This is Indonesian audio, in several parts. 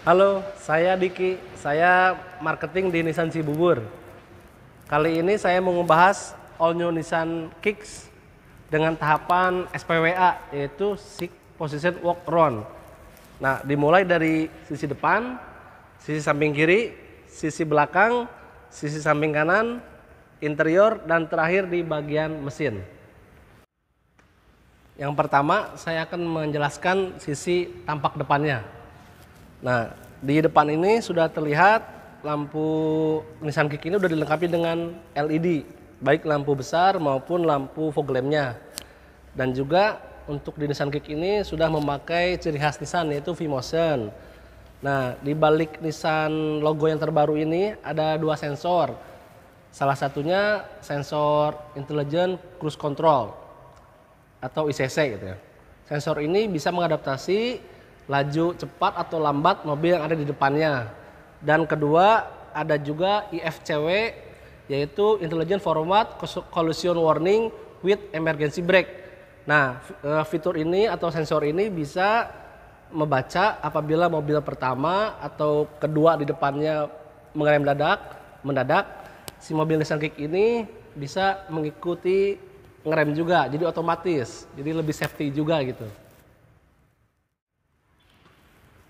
Halo, saya Diki. Saya marketing di Nissan Cibubur. Kali ini saya mau membahas All New Nissan Kicks dengan tahapan SPWA, yaitu Seek Position Walk Around. Nah, dimulai dari sisi depan, sisi samping kiri, sisi belakang, sisi samping kanan, interior, dan terakhir di bagian mesin. Yang pertama, saya akan menjelaskan sisi tampak depannya. Nah, di depan ini sudah terlihat lampu Nissan Kick ini sudah dilengkapi dengan LED, baik lampu besar maupun lampu fog lampnya. Dan juga untuk di Nissan Kick ini sudah memakai ciri khas Nissan, yaitu V-Motion. Nah, di balik Nissan logo yang terbaru ini ada dua sensor. Salah satunya sensor Intelligent Cruise Control atau ICC gitu ya. Sensor ini bisa mengadaptasi laju cepat atau lambat mobil yang ada di depannya. Dan kedua, ada juga IFCW, yaitu Intelligent Forward Collision Warning with Emergency Brake. Nah, fitur ini atau sensor ini bisa membaca apabila mobil pertama atau kedua di depannya mengerem mendadak, si mobil Nissan Kick ini bisa mengikuti ngerem juga, jadi otomatis, jadi lebih safety juga gitu.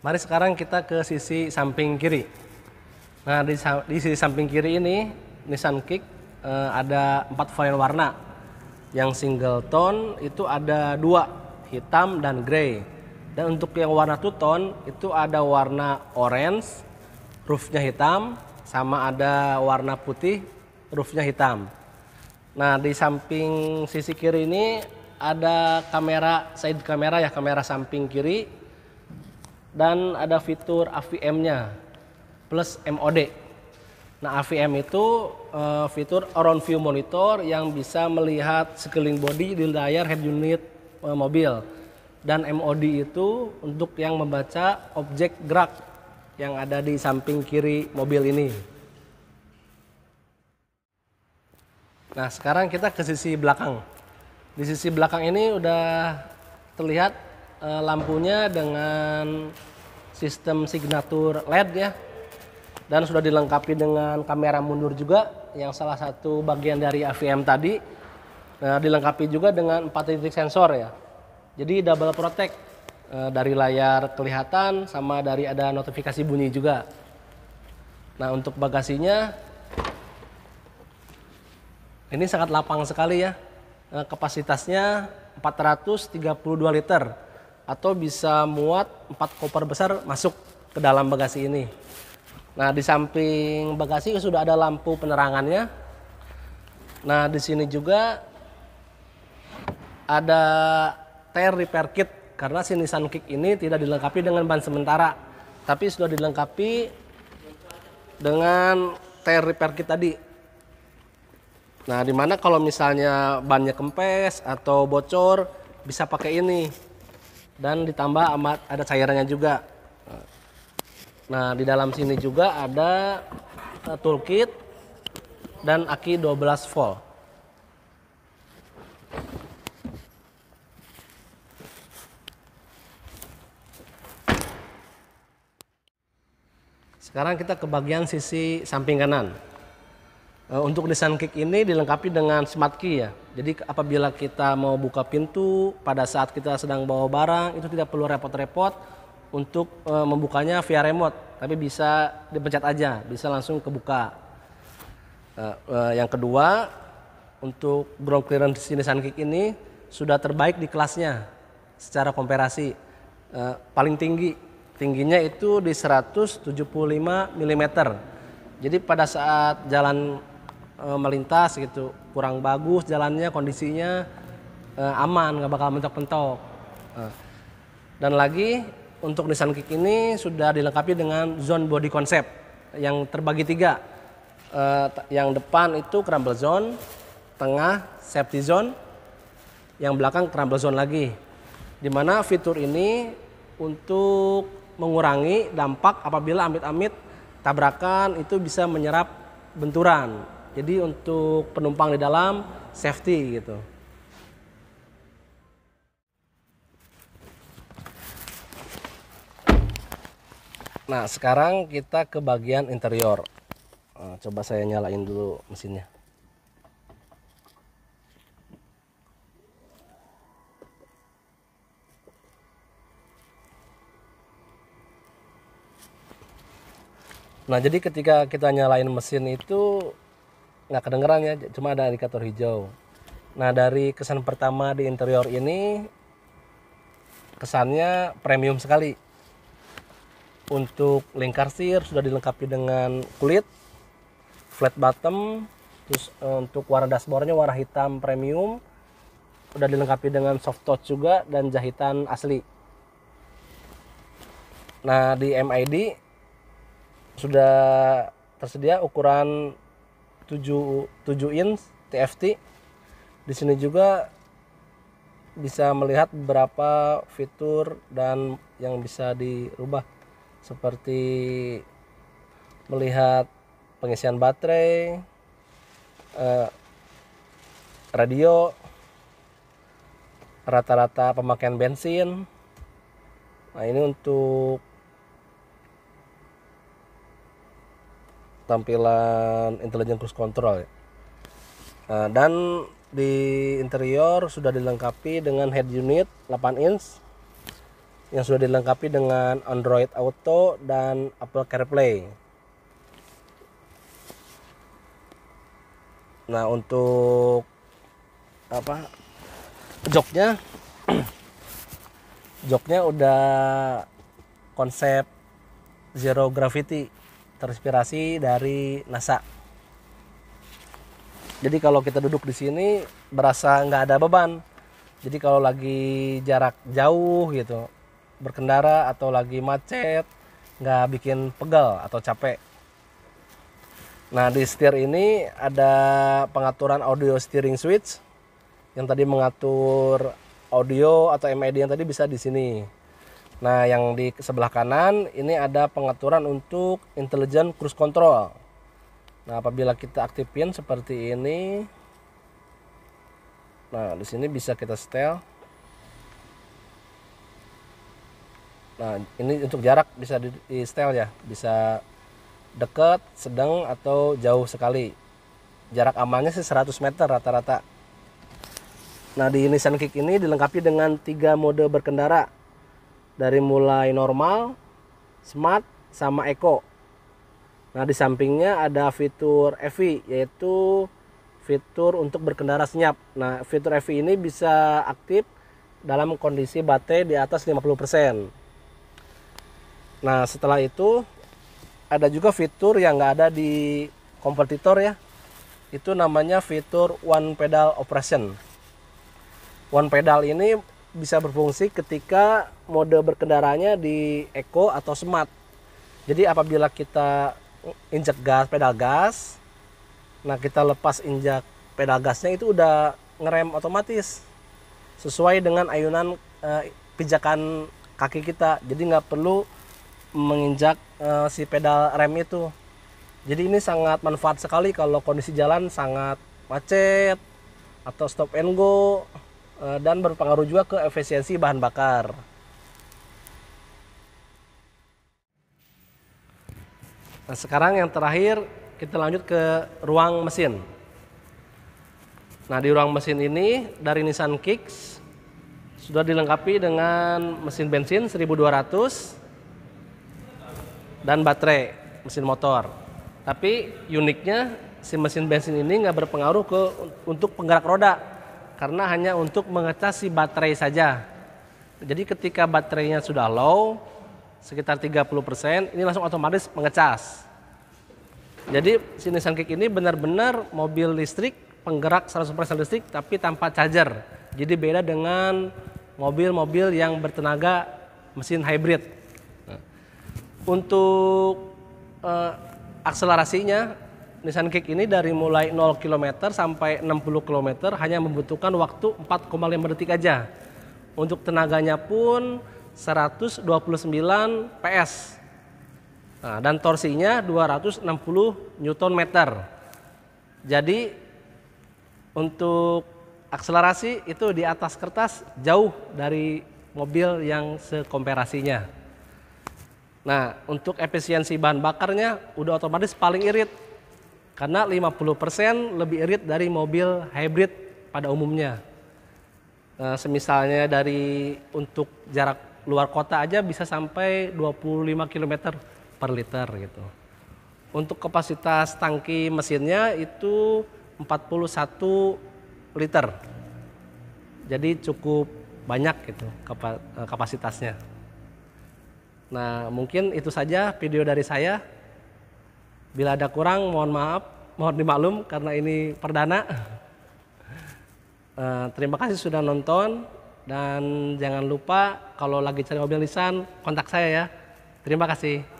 Mari sekarang kita ke sisi samping kiri. Nah, di sisi samping kiri ini Nissan Kick ada 4 varian warna. Yang single tone itu ada 2, hitam dan grey. Dan untuk yang warna two tone itu ada warna orange, roofnya hitam, sama ada warna putih, roofnya hitam. Nah, di samping sisi kiri ini ada kamera side kamera ya, kamera samping kiri, dan ada fitur AVM-nya plus MOD. Nah, AVM itu fitur around view monitor yang bisa melihat sekeliling bodi di layar head unit mobil. Dan MOD itu untuk yang membaca objek gerak yang ada di samping kiri mobil ini. Nah, sekarang kita ke sisi belakang. Di sisi belakang ini udah terlihat lampunya dengan sistem signature LED ya. Dan sudah dilengkapi dengan kamera mundur juga yang salah satu bagian dari AVM tadi. Nah, dilengkapi juga dengan 4 titik sensor ya. Jadi double protect dari layar kelihatan sama dari ada notifikasi bunyi juga. Nah, untuk bagasinya ini sangat lapang sekali ya, kapasitasnya 432 liter atau bisa muat 4 koper besar masuk ke dalam bagasi ini. Nah, di samping bagasi sudah ada lampu penerangannya. Nah, di sini juga ada tire repair kit karena si Nissan Kick ini tidak dilengkapi dengan ban sementara, tapi sudah dilengkapi dengan tire repair kit tadi. Nah, dimana kalau misalnya bannya kempes atau bocor bisa pakai ini, dan ditambah ada cairannya juga. Nah, di dalam sini juga ada toolkit dan aki 12 volt. Sekarang kita ke bagian sisi samping kanan. Untuk Nissan Kick ini dilengkapi dengan smart key ya. Jadi apabila kita mau buka pintu pada saat kita sedang bawa barang itu tidak perlu repot-repot untuk membukanya via remote, tapi bisa dipencet aja, bisa langsung kebuka. Yang kedua, untuk ground clearance Nissan Kick ini sudah terbaik di kelasnya secara komparasi. Paling tingginya itu di 175 mm. Jadi pada saat jalan melintas gitu kurang bagus jalannya, kondisinya aman, nggak bakal mentok-mentok. Dan lagi untuk Nissan Kick ini sudah dilengkapi dengan zone body concept yang terbagi 3. Yang depan itu crumble zone, tengah safety zone, yang belakang crumble zone lagi. Dimana fitur ini untuk mengurangi dampak apabila amit-amit tabrakan itu bisa menyerap benturan. Jadi untuk penumpang di dalam safety gitu. Nah, sekarang kita ke bagian interior. Nah, coba saya nyalain dulu mesinnya. Nah, jadi ketika kita nyalain mesin itu nggak kedengeran ya, cuma ada indikator hijau. Nah, dari kesan pertama di interior ini, kesannya premium sekali. Untuk lingkar setir sudah dilengkapi dengan kulit, flat bottom, terus untuk warna dashboardnya warna hitam premium, udah dilengkapi dengan soft touch juga dan jahitan asli. Nah, di MID sudah tersedia ukuran 7 inch TFT. Di sini juga bisa melihat beberapa fitur dan yang bisa dirubah, seperti melihat pengisian baterai, radio, rata-rata pemakaian bensin. Nah, ini untuk tampilan intelligent cruise control ya. Nah, dan di interior sudah dilengkapi dengan head unit 8 inch yang sudah dilengkapi dengan Android Auto dan Apple CarPlay. Nah, untuk joknya joknya udah konsep zero gravity, terinspirasi dari NASA. Jadi kalau kita duduk di sini berasa nggak ada beban. Jadi kalau lagi jarak jauh gitu berkendara atau lagi macet, nggak bikin pegal atau capek. Nah, di setir ini ada pengaturan audio steering switch yang tadi mengatur audio atau MID yang tadi bisa di sini. Nah, yang di sebelah kanan ini ada pengaturan untuk intelligent cruise control. Nah, apabila kita aktifin seperti ini, nah di sini bisa kita setel. Nah, ini untuk jarak bisa di setel ya, bisa dekat, sedang, atau jauh sekali. Jarak amannya sih 100 meter rata-rata. Nah, di Nissan Kick ini dilengkapi dengan 3 mode berkendara, dari mulai normal, smart, sama eco. Nah, di sampingnya ada fitur EV, yaitu fitur untuk berkendara senyap. Nah, fitur EV ini bisa aktif dalam kondisi baterai di atas 50%. Nah, setelah itu ada juga fitur yang nggak ada di kompetitor ya. Itu namanya fitur one pedal operation. One pedal ini bisa berfungsi ketika mode berkendaranya di eco atau smart. Jadi apabila kita injak gas, pedal gas, nah kita lepas injak pedal gasnya itu udah ngerem otomatis sesuai dengan ayunan pijakan kaki kita. Jadi nggak perlu menginjak si pedal rem itu. Jadi ini sangat manfaat sekali kalau kondisi jalan sangat macet atau stop and go, dan berpengaruh juga ke efisiensi bahan bakar. Nah, sekarang yang terakhir kita lanjut ke ruang mesin. Nah, di ruang mesin ini dari Nissan Kicks sudah dilengkapi dengan mesin bensin 1200 dan baterai mesin motor. Tapi uniknya si mesin bensin ini nggak berpengaruh untuk penggerak roda, karena hanya untuk mengecas si baterai saja. Jadi ketika baterainya sudah low, sekitar 30%, ini langsung otomatis mengecas. Jadi si Nissan Kick ini benar-benar mobil listrik, penggerak 100% listrik tapi tanpa charger. Jadi beda dengan mobil-mobil yang bertenaga mesin hybrid. Nah, untuk akselerasinya Nissan Kick ini dari mulai 0 km sampai 60 km hanya membutuhkan waktu 4,5 detik aja. Untuk tenaganya pun 129 PS. Nah, dan torsinya 260 Nm. Jadi untuk akselerasi itu di atas kertas jauh dari mobil yang sekomparasinya. Nah, untuk efisiensi bahan bakarnya udah otomatis paling irit. Karena 50% lebih irit dari mobil hybrid pada umumnya. Nah, semisalnya dari untuk jarak luar kota aja bisa sampai 25 km per liter gitu. Untuk kapasitas tangki mesinnya itu 41 liter. Jadi cukup banyak gitu kapasitasnya. Nah, mungkin itu saja video dari saya. Bila ada kurang, mohon maaf, mohon dimaklum karena ini perdana. Terima kasih sudah nonton dan jangan lupa kalau lagi cari mobil Nissan, kontak saya ya. Terima kasih.